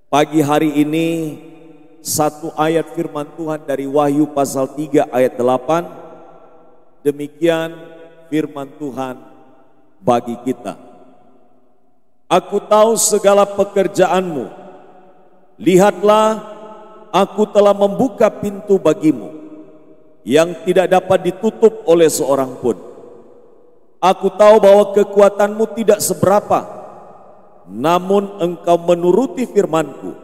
Pagi hari ini satu ayat firman Tuhan dari Wahyu pasal 3 ayat 8. Demikian firman Tuhan bagi kita. Aku tahu segala pekerjaanmu. Lihatlah, aku telah membuka pintu bagimu yang tidak dapat ditutup oleh seorang pun. Aku tahu bahwa kekuatanmu tidak seberapa, namun engkau menuruti firmanku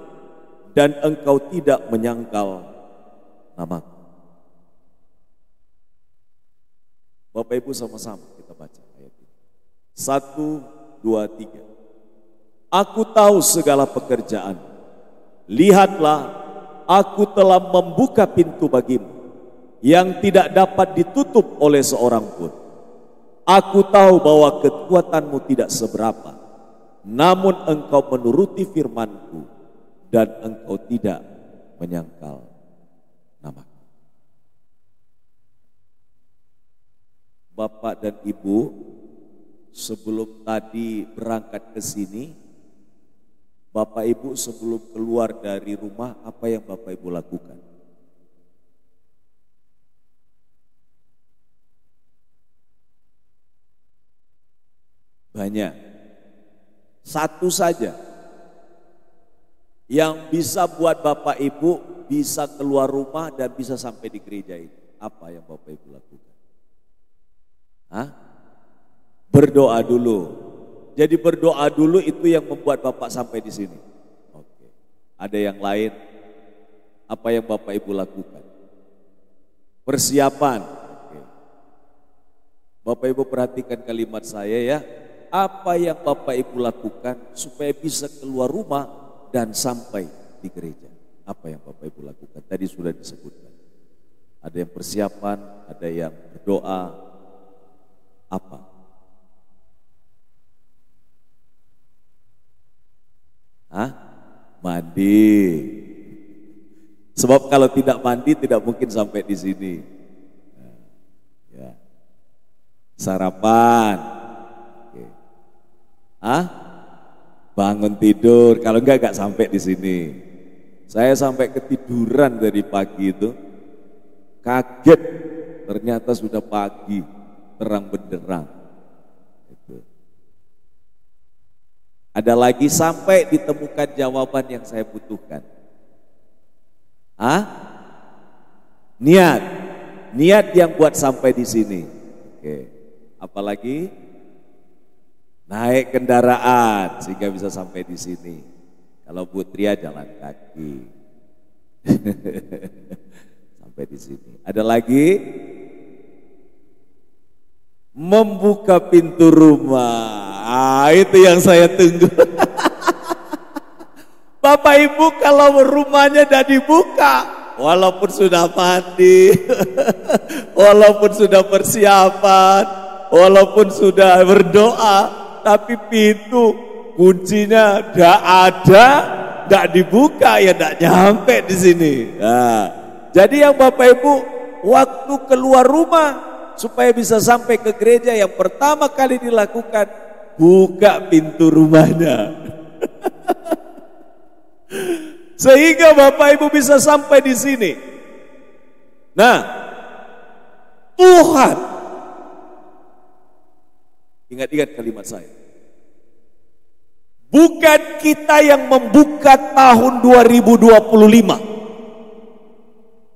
dan engkau tidak menyangkal namaku. Bapak Ibu sama-sama kita baca ayat ini. 1, 2, 3. Aku tahu segala pekerjaan. Lihatlah, aku telah membuka pintu bagimu yang tidak dapat ditutup oleh seorang pun. Aku tahu bahwa kekuatanmu tidak seberapa, namun engkau menuruti firmanku dan engkau tidak menyangkal namaku. Bapak dan Ibu, sebelum tadi berangkat ke sini, Bapak Ibu sebelum keluar dari rumah, apa yang Bapak Ibu lakukan? Banyak. Satu saja yang bisa buat Bapak Ibu bisa keluar rumah dan bisa sampai di gereja ini. Apa yang Bapak Ibu lakukan? Berdoa dulu. Jadi berdoa dulu itu yang membuat Bapak sampai di sini. Oke. Ada yang lain? Apa yang Bapak Ibu lakukan? Persiapan. Oke. Bapak Ibu perhatikan kalimat saya ya. Apa yang Bapak Ibu lakukan supaya bisa keluar rumah dan sampai di gereja? Apa yang Bapak Ibu lakukan? Tadi sudah disebutkan. Ada yang persiapan, ada yang berdoa. Apa? Mandi. Sebab kalau tidak mandi tidak mungkin sampai di sini. Ya. Sarapan. Bangun tidur, kalau enggak sampai di sini. Saya sampai ketiduran dari pagi itu, kaget, ternyata sudah pagi, terang benderang. Itu. Ada lagi sampai ditemukan jawaban yang saya butuhkan. Niat yang buat sampai di sini. Oke, apalagi? Naik kendaraan sehingga bisa sampai di sini. Kalau Bu Tria jalan kaki. Sampai di sini. Ada lagi? Membuka pintu rumah. Itu yang saya tunggu. Bapak Ibu kalau rumahnya sudah dibuka, walaupun sudah mandi, walaupun sudah persiapan, walaupun sudah berdoa, tapi pintu kuncinya tidak ada, tidak dibuka, ya tidak nyampe di sini. Nah, jadi yang Bapak Ibu waktu keluar rumah supaya bisa sampai ke gereja, yang pertama kali dilakukan buka pintu rumahnya. Sehingga Bapak Ibu bisa sampai di sini. Nah, Tuhan, ingat-ingat kalimat saya. Bukan kita yang membuka tahun 2025.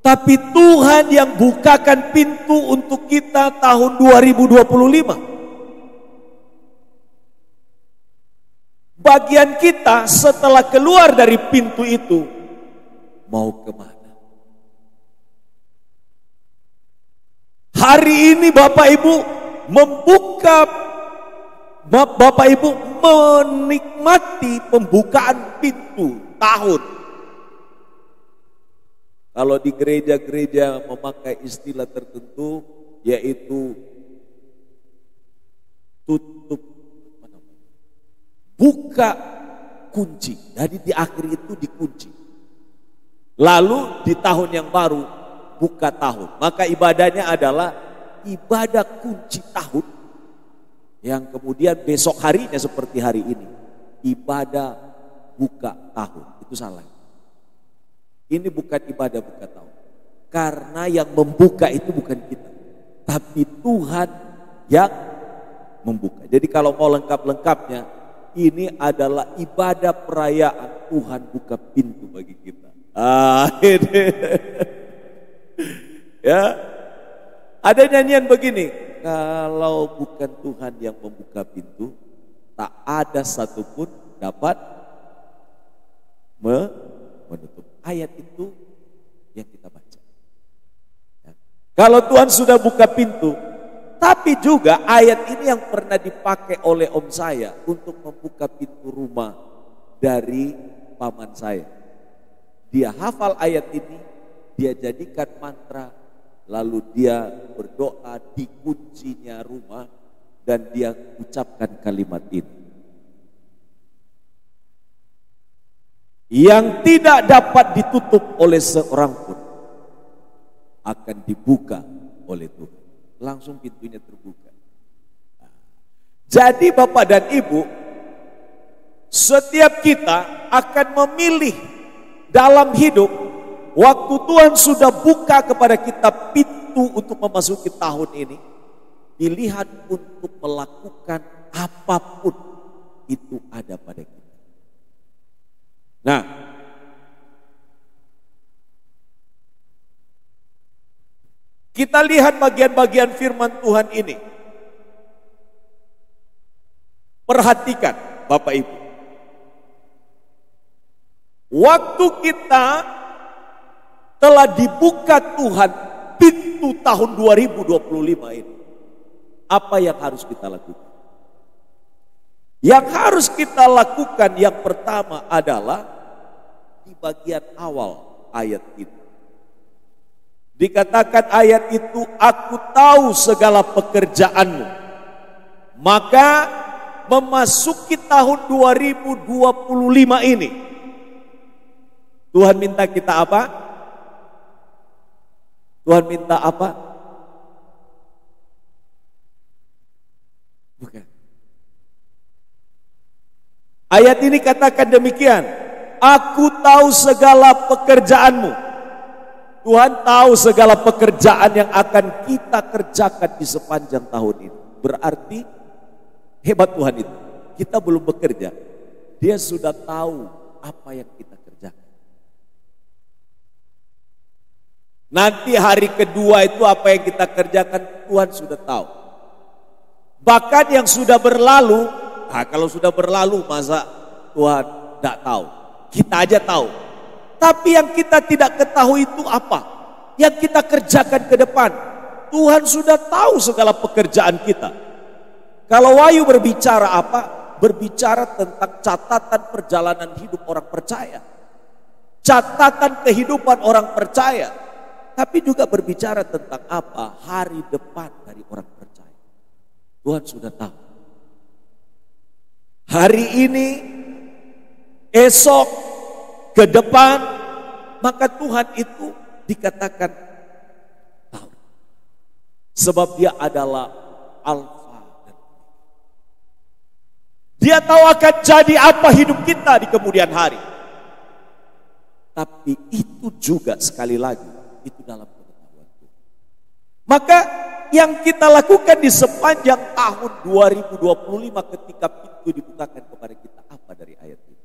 Tapi Tuhan yang bukakan pintu untuk kita tahun 2025. Bagian kita setelah keluar dari pintu itu mau kemana? Hari ini Bapak Ibu membuka, Bapak Ibu menikmati pembukaan pintu tahun. Kalau di gereja-gereja memakai istilah tertentu, yaitu tutup, buka kunci. Jadi di akhir itu dikunci. Lalu di tahun yang baru buka tahun. Maka ibadahnya adalah ibadah kunci tahun, yang kemudian besok harinya seperti hari ini, ibadah buka tahun. Itu salah. Ini bukan ibadah buka tahun. Karena yang membuka itu bukan kita. Tapi Tuhan yang membuka. Jadi kalau mau lengkap-lengkapnya, ini adalah ibadah perayaan Tuhan buka pintu bagi kita. Ini. Ya. Ada nyanyian begini, kalau bukan Tuhan yang membuka pintu, tak ada satupun dapat menutup. Ayat itu yang kita baca. Ya. Kalau Tuhan sudah buka pintu, tapi juga ayat ini yang pernah dipakai oleh om saya untuk membuka pintu rumah dari paman saya. Dia hafal ayat ini, dia jadikan mantra, lalu dia berdoa di kuncinya rumah dan dia ucapkan kalimat ini. Yang tidak dapat ditutup oleh seorang pun akan dibuka oleh Tuhan. Langsung pintunya terbuka. Jadi Bapak dan Ibu, setiap kita akan memilih dalam hidup, waktu Tuhan sudah buka kepada kita pintu untuk memasuki tahun ini, pilihan untuk melakukan apapun itu ada pada kita. Nah, kita lihat bagian-bagian firman Tuhan ini. Perhatikan Bapak Ibu. Waktu kita telah dibuka Tuhan pintu tahun 2025 ini, apa yang harus kita lakukan? Yang harus kita lakukan yang pertama adalah di bagian awal ayat itu. Dikatakan ayat itu, aku tahu segala pekerjaanmu. Maka memasuki tahun 2025 ini, Tuhan minta kita apa? Tuhan minta apa? Bukan. Ayat ini katakan demikian, aku tahu segala pekerjaanmu. Tuhan tahu segala pekerjaan yang akan kita kerjakan di sepanjang tahun ini. Berarti hebat Tuhan itu. Kita belum bekerja, Dia sudah tahu apa yang kita kerjakan. Nanti hari kedua itu apa yang kita kerjakan Tuhan sudah tahu. Bahkan yang sudah berlalu, nah kalau sudah berlalu masa Tuhan tidak tahu? Kita aja tahu. Tapi yang kita tidak ketahui itu apa? Yang kita kerjakan ke depan. Tuhan sudah tahu segala pekerjaan kita. Kalau Wahyu berbicara apa? Berbicara tentang catatan perjalanan hidup orang percaya. Catatan kehidupan orang percaya. Tapi juga berbicara tentang apa? Hari depan dari orang percaya. Tuhan sudah tahu. Hari ini, esok, ke depan, maka Tuhan itu dikatakan tahu. Sebab Dia adalah Alfa dan Omega. Dia tahu akan jadi apa hidup kita di kemudian hari. Tapi itu juga sekali lagi, itu dalam pengetahuan Tuhan. Maka yang kita lakukan di sepanjang tahun 2025 ketika pintu dibukakan kepada kita, apa dari ayat ini?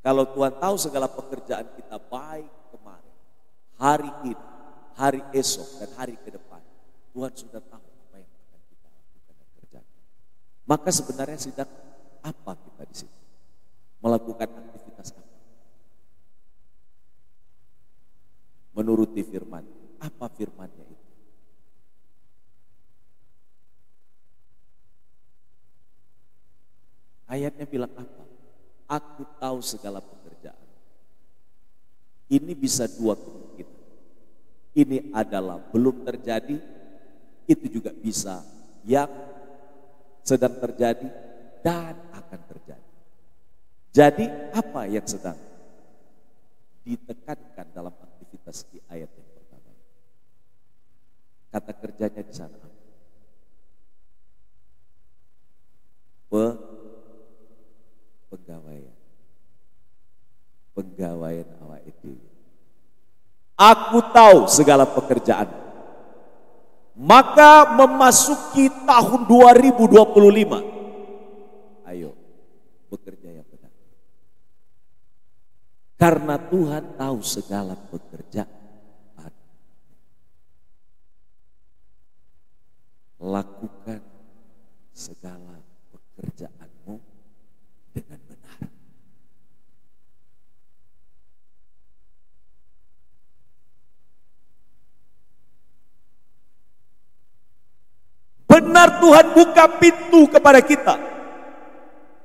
Kalau Tuhan tahu segala pekerjaan kita baik kemarin, hari ini, hari esok, dan hari ke depan, Tuhan sudah tahu apa yang akan kita lakukan dan kerjakan. Maka sebenarnya sedang apa kita di sini? Melakukan aktivitas apa? Menuruti firman. Apa firmannya itu? Ayatnya bilang apa? Aku tahu segala pekerjaan. Ini bisa dua kemungkinan. Ini adalah belum terjadi, itu juga bisa yang sedang terjadi dan akan terjadi. Jadi apa yang sedang ditekankan dalam aktivitas di ayat yang pertama? Kata kerjanya di sana apa? Penggawaian. penggawean awake dhewe. Aku tahu segala pekerjaan. Maka memasuki tahun 2025. Ayo, bekerja yang benar. Karena Tuhan tahu segala pekerjaan. Lakukan segala pekerjaanmu dengan benar. Benar Tuhan buka pintu kepada kita.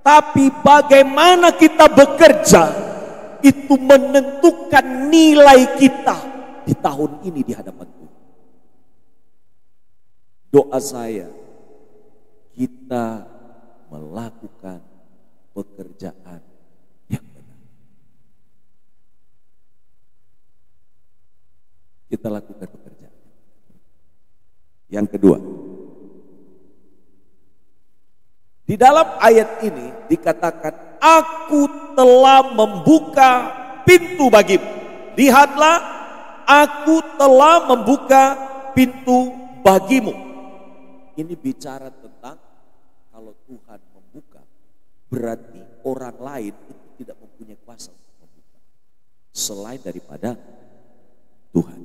Tapi bagaimana kita bekerja itu menentukan nilai kita di tahun ini di hadapan Tuhan. Doa saya, kita melakukan pekerjaan yang benar. Kita lakukan pekerjaan. Yang kedua, di dalam ayat ini dikatakan, aku telah membuka pintu bagimu. Lihatlah, aku telah membuka pintu bagimu. Ini bicara tentang kalau Tuhan membuka, berarti orang lain itu tidak mempunyai kuasa untuk membuka selain daripada Tuhan.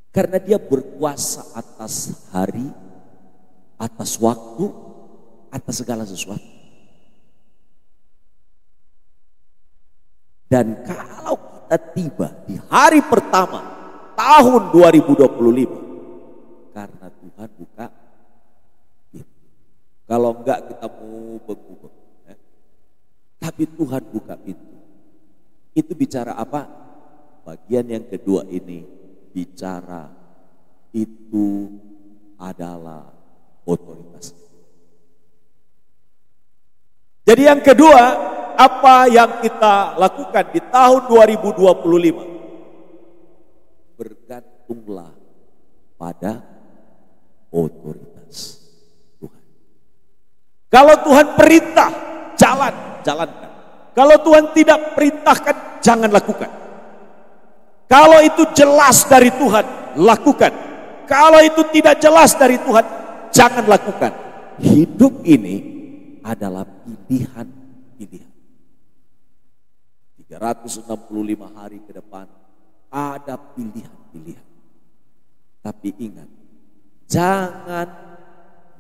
Karena Dia berkuasa atas hari, atas waktu, atas segala sesuatu. Dan kalau kita tiba di hari pertama tahun 2025, karena Tuhan buka pintu. Kalau enggak kita mau bengong. Tapi Tuhan buka pintu. Itu bicara apa? Bagian yang kedua ini bicara itu adalah otoritas. Jadi yang kedua, apa yang kita lakukan di tahun 2025? Bergantunglah pada otoritas Tuhan. Kalau Tuhan perintah, jalankan. Kalau Tuhan tidak perintahkan, jangan lakukan. Kalau itu jelas dari Tuhan, lakukan. Kalau itu tidak jelas dari Tuhan, jangan lakukan. Hidup ini adalah pilihan-pilihan. 365 hari ke depan ada pilihan-pilihan. Tapi ingat, jangan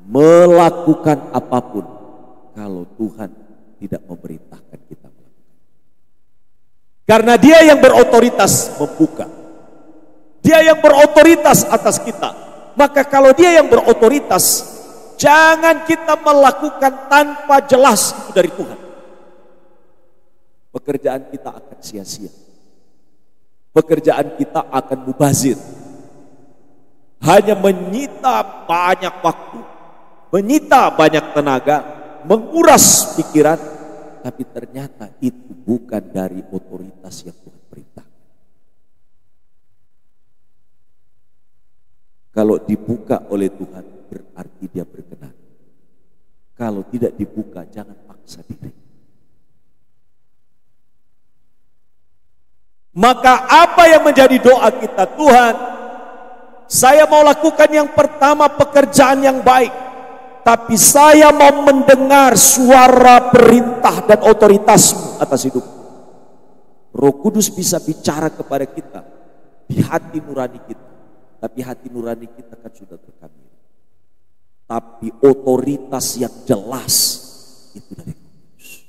melakukan apapun kalau Tuhan tidak memerintahkan kita melakukan. Karena Dia yang berotoritas membuka. Dia yang berotoritas atas kita. Maka kalau Dia yang berotoritas, jangan kita melakukan tanpa jelas itu dari Tuhan. Pekerjaan kita akan sia-sia. Pekerjaan kita akan mubazir. Hanya menyita banyak waktu, menyita banyak tenaga, menguras pikiran, tapi ternyata itu bukan dari otoritas yang Tuhan perintah. Kalau dibuka oleh Tuhan berarti Dia berkenan. Kalau tidak dibuka jangan paksa diri. Maka apa yang menjadi doa kita? Tuhan, saya mau lakukan yang pertama pekerjaan yang baik. Tapi saya mau mendengar suara perintah dan otoritas-Mu atas hidup. Roh Kudus bisa bicara kepada kita di hati nurani kita. Tapi hati nurani kita kan sudah terkabir. Tapi otoritas yang jelas itu dari Roh Kudus.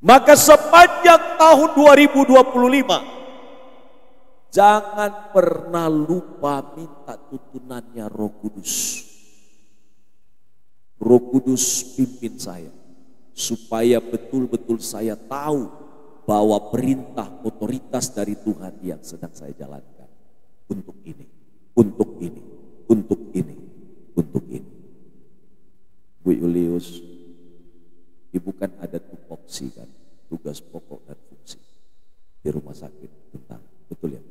Maka sepanjang tahun 2025, jangan pernah lupa minta tuntunannya Roh Kudus. Roh Kudus pimpin saya supaya betul-betul saya tahu bahwa perintah otoritas dari Tuhan yang sedang saya jalankan untuk ini, untuk ini, untuk ini, untuk ini. Bu Julius, Ibu kan ada tupoksi kan, tugas pokok dan fungsi di rumah sakit tentang, betul ya?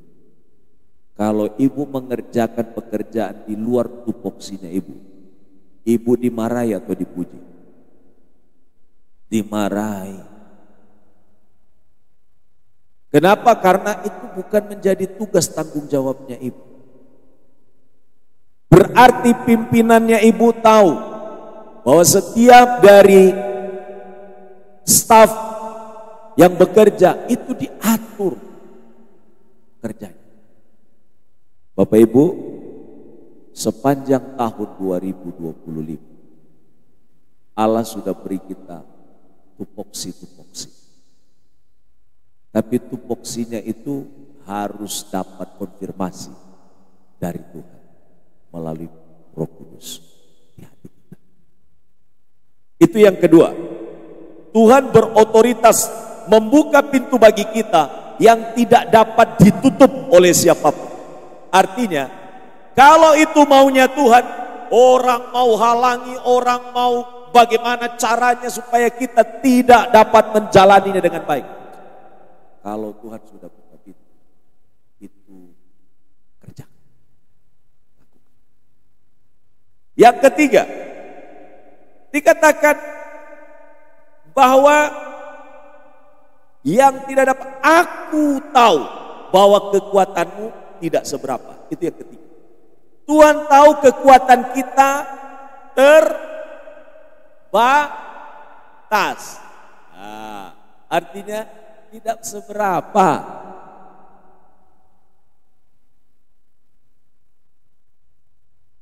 Kalau Ibu mengerjakan pekerjaan di luar tupoksinya Ibu dimarahi atau dipuji? Dimarahi. Kenapa? Karena itu bukan menjadi tugas tanggung jawabnya ibu. Berarti pimpinannya ibu tahu bahwa setiap dari staf yang bekerja itu diatur kerjanya. Bapak Ibu, sepanjang tahun 2025 Allah sudah beri kita tupoksi. Tapi tupoksinya itu harus dapat konfirmasi dari Tuhan melalui Roh Kudus di hati kita. Itu yang kedua. Tuhan berotoritas membuka pintu bagi kita yang tidak dapat ditutup oleh siapapun. Artinya, kalau itu maunya Tuhan, orang mau halangi, orang mau bagaimana caranya supaya kita tidak dapat menjalaninya dengan baik. Kalau Tuhan sudah buka pintu, itu kerja. Yang ketiga, dikatakan bahwa yang tidak dapat, aku tahu bahwa kekuatanmu tidak seberapa. Itu yang ketiga. Tuhan tahu kekuatan kita terbatas. Nah, artinya tidak seberapa.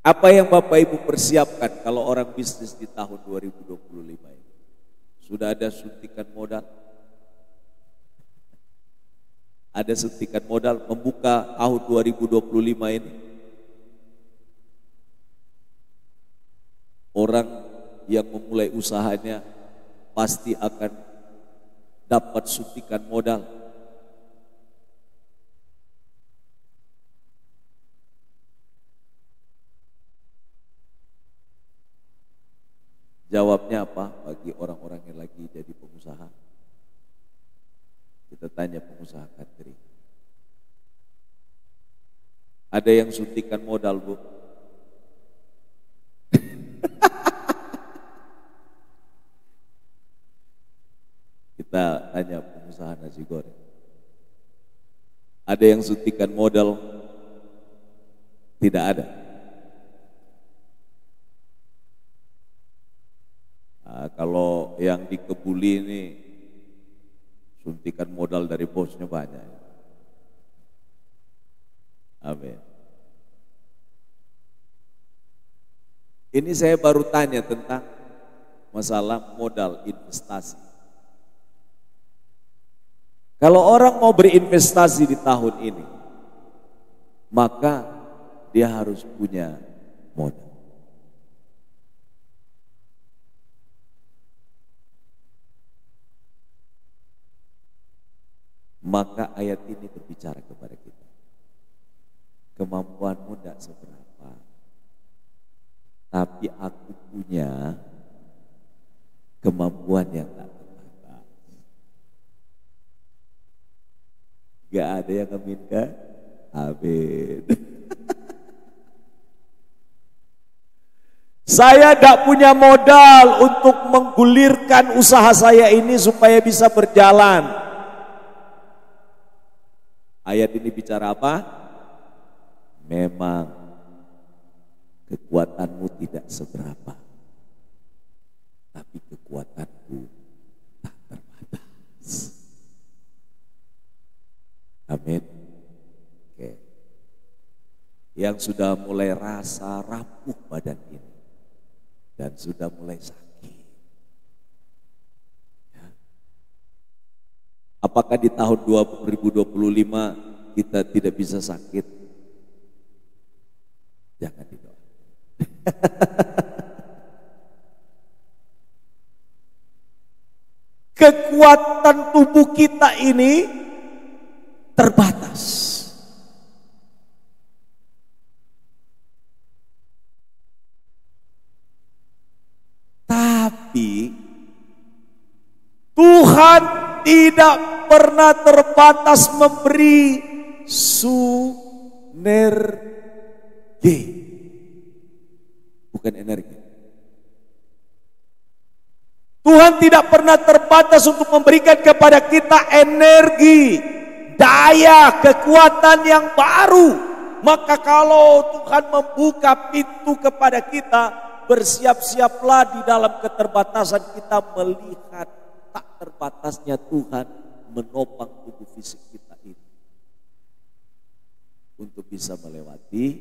Apa yang Bapak Ibu persiapkan kalau orang bisnis di tahun 2025 ini? Sudah ada suntikan modal? Ada suntikan modal membuka tahun 2025 ini? Orang yang memulai usahanya pasti akan dapat suntikan modal. Jawabnya apa bagi orang-orang yang lagi jadi pengusaha? Kita tanya pengusaha catering. Ada yang suntikan modal, Bu? Kita tanya pengusaha nasi goreng. Ada yang suntikan modal? Tidak ada. Nah, kalau yang dikebuli ini suntikan modal dari bosnya banyak. Amin. Ini saya baru tanya tentang masalah modal investasi. Kalau orang mau berinvestasi di tahun ini, maka dia harus punya modal. Maka ayat ini berbicara kepada kita. Kemampuanmu tidak seberapa, tapi aku punya kemampuan yang tak terbatas. Gak ada yang aminkan? Amin. Saya tidak punya modal untuk menggulirkan usaha saya ini supaya bisa berjalan. Ayat ini bicara apa? Memang kekuatanmu tidak seberapa, tapi kekuatanku tak terbatas. Amin. Oke. Yang sudah mulai rasa rapuh badan ini dan sudah mulai sakit. Apakah di tahun 2025 kita tidak bisa sakit? Jangan didoa. Kekuatan tubuh kita ini terbatas. Tapi Tuhan tidak pernah terbatas memberi sinergi, bukan energi. Tuhan tidak pernah terbatas untuk memberikan kepada kita energi, daya kekuatan yang baru. Maka kalau Tuhan membuka pintu kepada kita, bersiap-siaplah di dalam keterbatasan kita melihat tak terbatasnya Tuhan menopang tubuh fisik kita ini. Untuk bisa melewati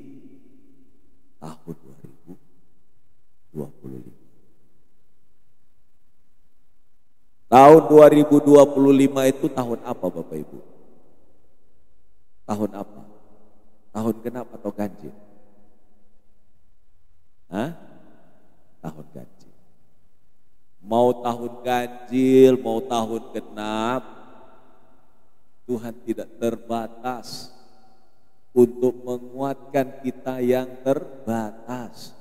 tahun 2025. Tahun 2025 itu tahun apa Bapak Ibu? Tahun apa? Tahun genap atau ganjil? Hah? Tahun ganjil. Mau tahun ganjil, mau tahun genap, Tuhan tidak terbatas untuk menguatkan kita yang terbatas.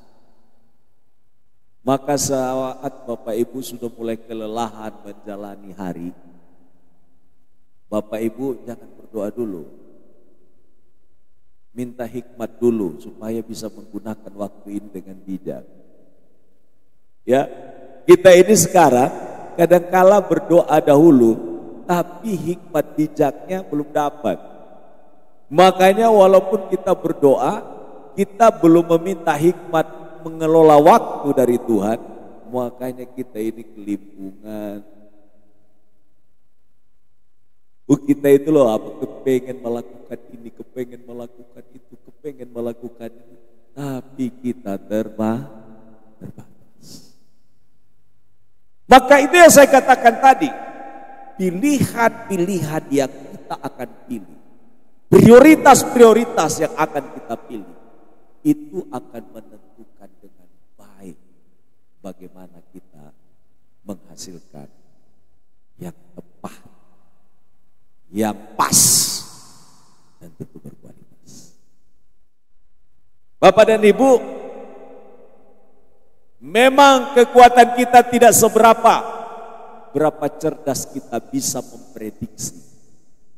Maka saat Bapak Ibu sudah mulai kelelahan menjalani hari, Bapak Ibu jangan berdoa dulu. Minta hikmat dulu supaya bisa menggunakan waktu ini dengan bijak. Ya, kita ini sekarang kadangkala berdoa dahulu, tapi hikmat bijaknya belum dapat. Makanya walaupun kita berdoa, kita belum meminta hikmat mengelola waktu dari Tuhan, makanya kita ini kelimpungan. Kita itu loh apa kepengen melakukan ini, kepengen melakukan itu, kepengen melakukan ini, tapi kita terbatas. Maka itu yang saya katakan tadi, pilihan-pilihan yang kita akan pilih, prioritas-prioritas yang akan kita pilih, itu akan menentukan dengan baik bagaimana kita menghasilkan yang tepat, yang pas, dan tentu berkualitas. Bapak dan Ibu, memang kekuatan kita tidak berapa cerdas kita bisa memprediksi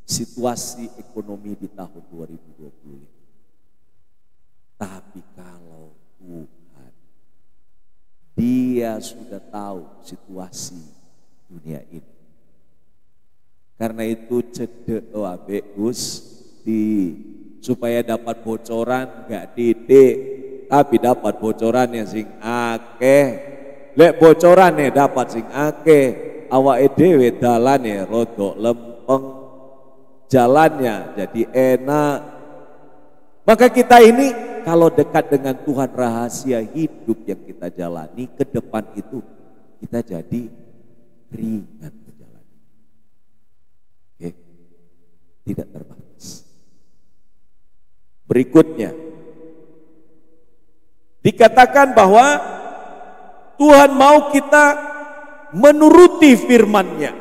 situasi ekonomi di tahun 2025. Tapi kalau Tuhan, Dia sudah tahu situasi dunia ini. Karena itu cedek abe Gusti, supaya dapat bocoran gak didik, tapi dapat bocorannya sing akeh. Lek bocorannya dapat sing akeh, awake dhewe dalane rodok lempeng, jalannya jadi enak. Maka kita ini kalau dekat dengan Tuhan, rahasia hidup yang kita jalani ke depan itu kita jadi ringan. Tidak terbatas. Berikutnya dikatakan bahwa Tuhan mau kita menuruti firman-Nya.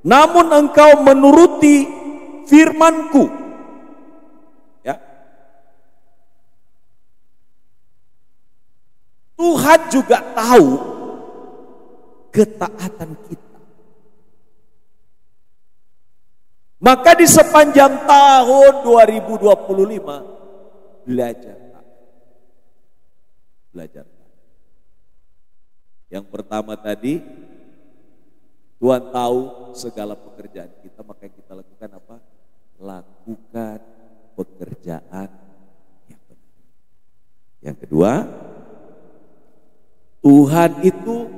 Namun engkau menuruti firman-Ku. Ya. Tuhan juga tahu ketaatan kita. Maka di sepanjang tahun 2025 belajar. Yang pertama tadi, Tuhan tahu segala pekerjaan kita, maka kita lakukan apa? Lakukan pekerjaan yang benar. Yang kedua, Tuhan itu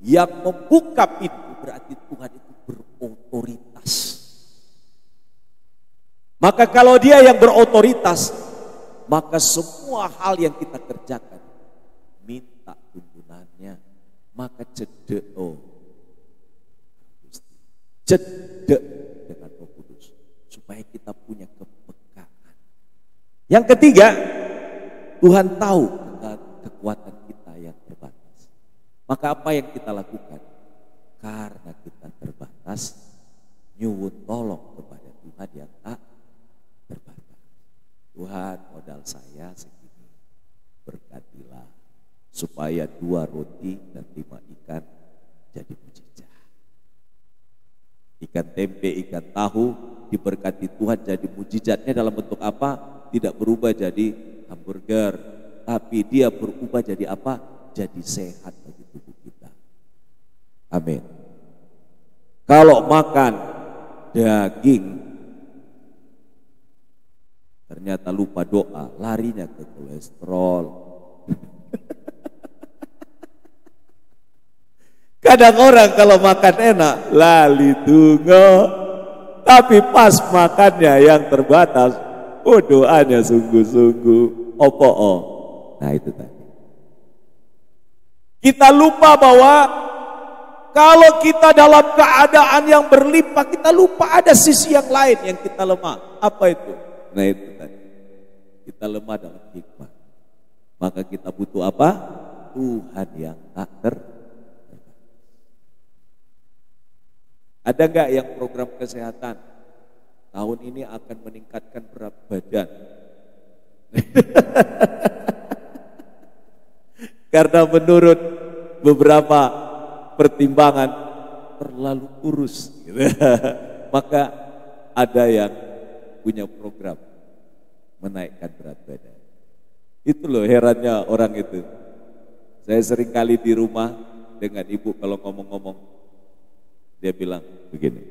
yang membuka pintu, berarti Tuhan itu berotoritas. Maka kalau Dia yang berotoritas, maka semua hal yang kita kerjakan minta tuntunannya. Maka cedek dengan Roh Kudus supaya kita punya kepekaan. Yang ketiga, Tuhan tahu kekuatan kita yang terbatas. Maka apa yang kita lakukan? Karena kita terbatas, nyuwun tolong kepada Tuhan yang tak terbatas. Tuhan, modal saya segini, berkatilah supaya 2 roti dan 5 ikan jadi mujizat. Ikan tempe, ikan tahu diberkati Tuhan jadi mujizatnya dalam bentuk apa? Tidak berubah jadi hamburger, tapi dia berubah jadi apa? Jadi sehat bagi tubuh kita. Amin. Kalau makan daging, ternyata lupa doa, larinya ke kolesterol. Kadang orang kalau makan enak, lali tunggu, tapi pas makannya yang terbatas, doanya sungguh-sungguh, opo. Nah itu tadi. Kita lupa bahwa kalau kita dalam keadaan yang berlimpah, kita lupa ada sisi yang lain yang kita lemah. Apa itu? Nah itu tadi. Kita lemah dalam hikmah. Maka kita butuh apa? Tuhan yang tak terbatas. Ada enggak yang program kesehatan tahun ini akan meningkatkan berat badan? Karena menurut beberapa pertimbangan terlalu kurus. Maka ada yang punya program menaikkan berat badan. Itu loh herannya orang itu. Saya sering kali di rumah dengan ibu kalau ngomong-ngomong, dia bilang begini,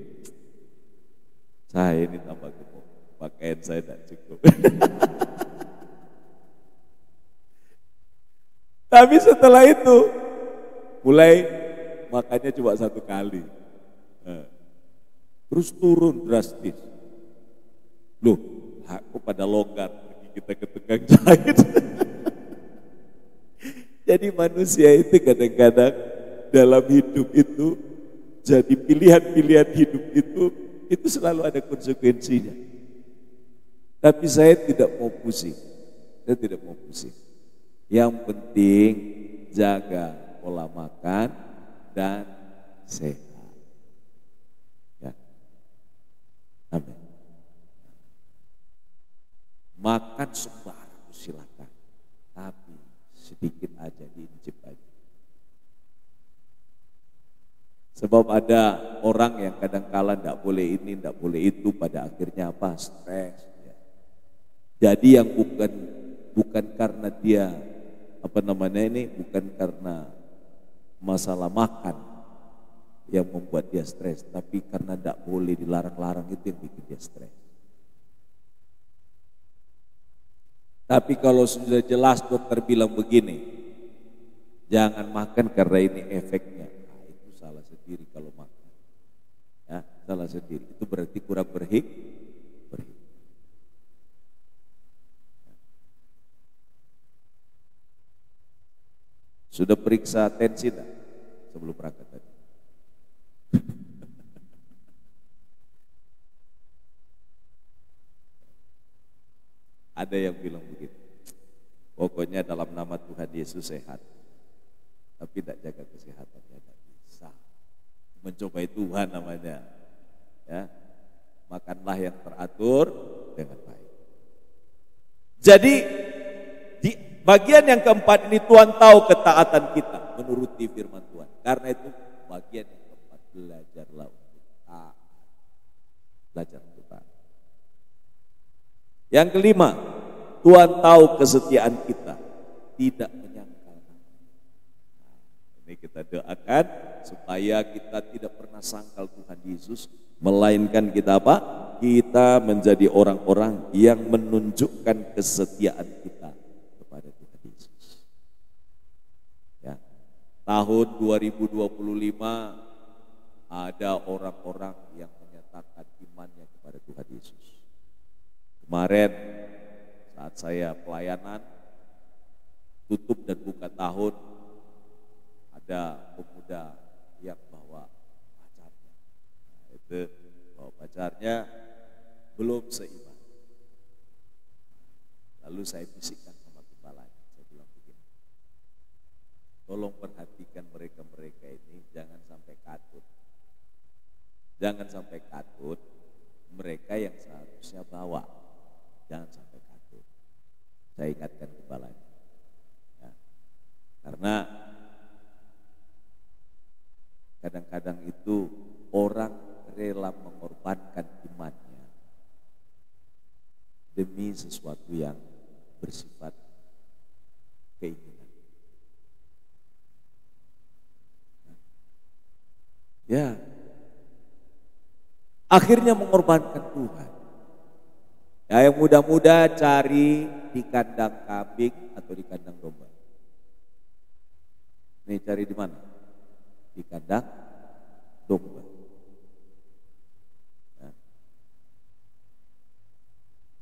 saya ini tambah gemuk, pakaian saya tidak cukup. Tapi setelah itu mulai makannya cuma 1 kali, terus turun drastis. Loh, aku pada longgar, pergi kita ke tukang jahit. Jadi manusia itu kadang-kadang dalam hidup itu, jadi pilihan-pilihan hidup itu selalu ada konsekuensinya. Tapi saya tidak mau pusing. Saya tidak mau pusing. Yang penting jaga pola makan dan sehat. Ya. Amin. Makan sembarang silakan, tapi sedikit aja, diincip aja. Sebab ada orang yang kadang-kala tidak boleh ini, tidak boleh itu, pada akhirnya apa? Stres. Ya. Jadi yang bukan karena dia bukan karena masalah makan yang membuat dia stres, tapi karena tidak boleh dilarang-larang itu yang bikin dia stres. Tapi kalau sudah jelas dokter bilang begini, jangan makan karena ini efeknya, nah, itu salah sendiri kalau makan. Ya, salah sendiri. Itu berarti kurang berhikmah. Sudah periksa tensi tak sebelum berangkat tadi? Ada yang bilang begitu. Pokoknya dalam nama Tuhan Yesus sehat. Tapi tidak jaga kesehatannya, tidak bisa. Mencobai Tuhan namanya. Ya. Makanlah yang teratur dengan baik. Jadi di bagian yang keempat ini Tuhan tahu ketaatan kita menuruti firman Tuhan. Karena itu bagian yang keempat, belajarlah untuk taat. Belajar untuk taat. Yang kelima, Tuhan tahu kesetiaan kita, tidak menyangkal. Ini kita doakan supaya kita tidak pernah sangkal Tuhan Yesus, melainkan kita apa? Kita menjadi orang-orang yang menunjukkan kesetiaan kita kepada Tuhan Yesus. Ya. Tahun 2025 ada orang-orang yang menyatakan imannya kepada Tuhan Yesus. Kemarin saat saya pelayanan tutup dan buka tahun, ada pemuda yang bawa pacarnya. Nah, itu bawa pacarnya belum seiman. Lalu saya bisikkan sama kepalanya, saya bilang begini, tolong perhatikan mereka-mereka ini, jangan sampai katut. Jangan sampai katut, mereka yang seharusnya bawa. Jangan sampai katut. Saya ingatkan kepalanya. Ya. Karena kadang-kadang itu orang rela mengorbankan imannya demi sesuatu yang bersifat keinginan. Ya. akhirnya mengorbankan Tuhan. Ya, yang muda-muda cari di kandang kambing atau di kandang domba. Nih cari di mana? Di kandang domba. Ya.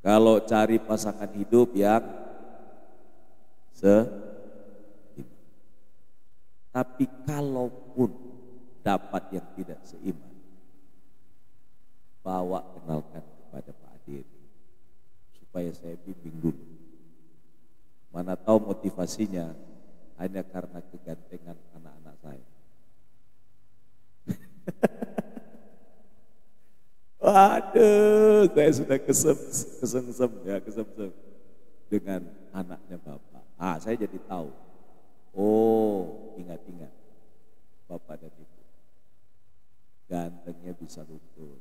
Kalau cari pasangan hidup yang tapi kalaupun dapat yang tidak seiman, bawa kenalkan kepada Pak Ade supaya saya bimbing dulu. Mana tahu motivasinya hanya karena kegantengan anak-anak saya. Waduh, saya sudah kesem dengan anaknya Bapak. Saya jadi tahu. Oh, ingat-ingat Bapak dan Ibu. Gantengnya bisa luntur.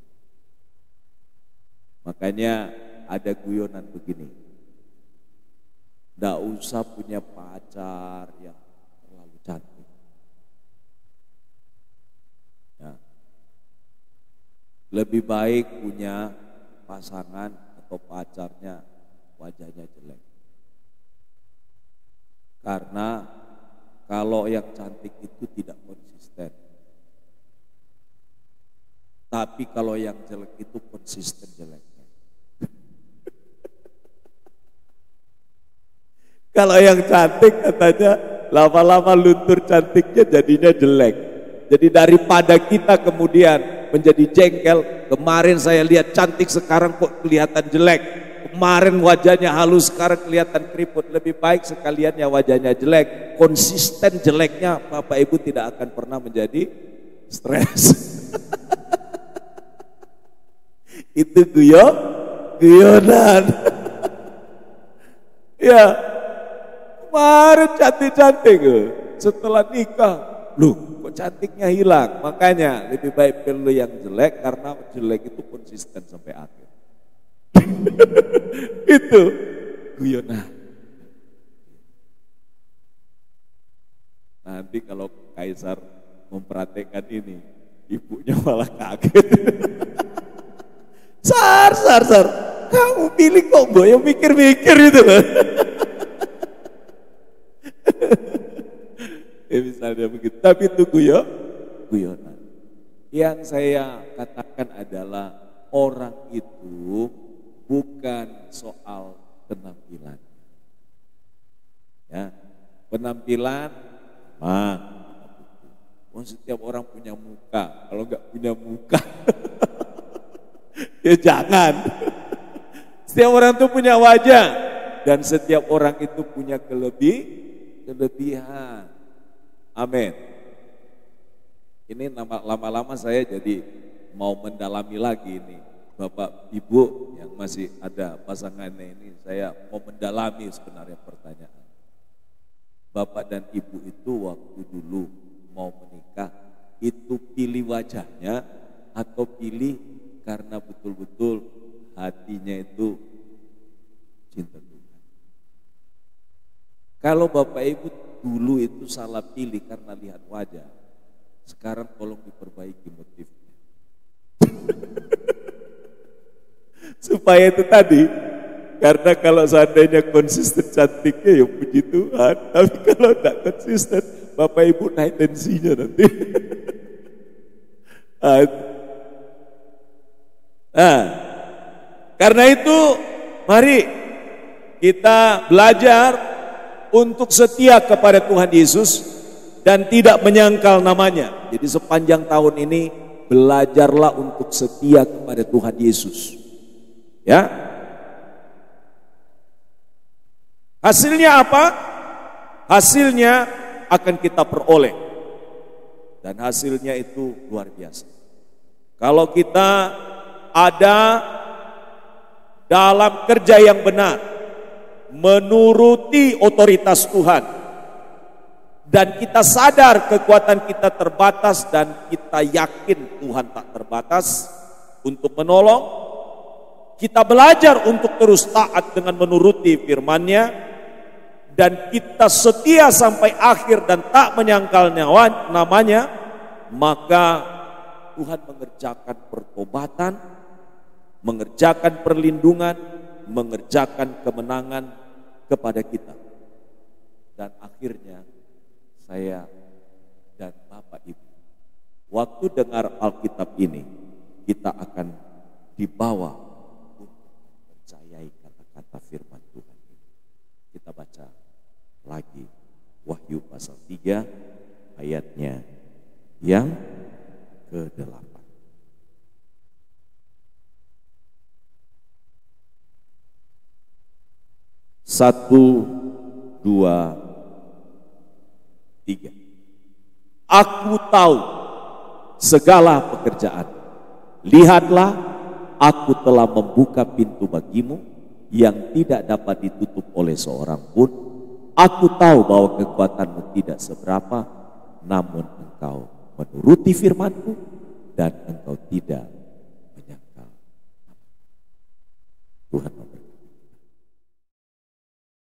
Makanya ada guyonan begini. Nggak usah punya pacar yang terlalu cantik. Ya. Lebih baik punya pasangan atau pacarnya wajahnya jelek. Karena kalau yang cantik itu tidak konsisten. Tapi kalau yang jelek itu konsisten jeleknya. Kalau yang cantik katanya lama-lama luntur cantiknya jadinya jelek. Jadi daripada kita kemudian menjadi jengkel, kemarin saya lihat cantik sekarang kok kelihatan jelek. Kemarin wajahnya halus, sekarang kelihatan keriput. Lebih baik sekalian ya wajahnya jelek. Konsisten jeleknya Bapak Ibu tidak akan pernah menjadi stres. Itu guyonan. Ya, kemarin cantik-cantik. Setelah nikah, loh kok cantiknya hilang. Makanya lebih baik pilih yang jelek, karena jelek itu konsisten sampai akhir. Itu guyonan. Nanti kalau Kaisar memperhatikan ini, ibunya malah kaget. Sar, kamu pilih kok boyo mikir-mikir itu. Misalnya begitu, tapi itu guyonan. Yang saya katakan adalah orang itu bukan soal penampilan. Ya, penampilan setiap orang punya muka. Kalau nggak punya muka, ya jangan. Setiap orang itu punya wajah dan setiap orang itu punya kelebihan. Amin. Ini lama-lama saya jadi mau mendalami lagi ini. Bapak Ibu yang masih ada pasangannya ini, saya mau mendalami sebenarnya pertanyaan. Bapak dan Ibu itu waktu dulu mau menikah, itu pilih wajahnya atau pilih karena betul-betul hatinya itu cinta Tuhan? Kalau Bapak Ibu dulu itu salah pilih karena lihat wajah, sekarang tolong diperbaiki motifnya. Supaya itu tadi, karena kalau seandainya konsisten cantiknya ya puji Tuhan, tapi kalau tidak konsisten Bapak Ibu naik tensinya nanti. Karena itu mari kita belajar untuk setia kepada Tuhan Yesus dan tidak menyangkal namanya. Jadi sepanjang tahun ini belajarlah untuk setia kepada Tuhan Yesus. Ya. Hasilnya apa? Hasilnya akan kita peroleh. Dan hasilnya itu luar biasa. Kalau kita ada dalam kerja yang benar, menuruti otoritas Tuhan, dan kita sadar kekuatan kita terbatas dan kita yakin Tuhan tak terbatas untuk menolong, kita belajar untuk terus taat dengan menuruti firman-Nya, dan kita setia sampai akhir dan tak menyangkal namanya, maka Tuhan mengerjakan pertobatan, mengerjakan perlindungan, mengerjakan kemenangan kepada kita. Dan akhirnya saya dan Bapak Ibu, waktu dengar Alkitab ini, kita akan dibawa untuk mempercayai kata-kata firman Tuhan ini. Kita baca lagi Wahyu pasal 3 ayatnya yang ke-8. Satu, dua, tiga. Aku tahu segala pekerjaan. Lihatlah, aku telah membuka pintu bagimu yang tidak dapat ditutup oleh seorang pun. Aku tahu bahwa kekuatanmu tidak seberapa, namun engkau menuruti firmanku dan engkau tidak menyangkal. Tuhan memberkati.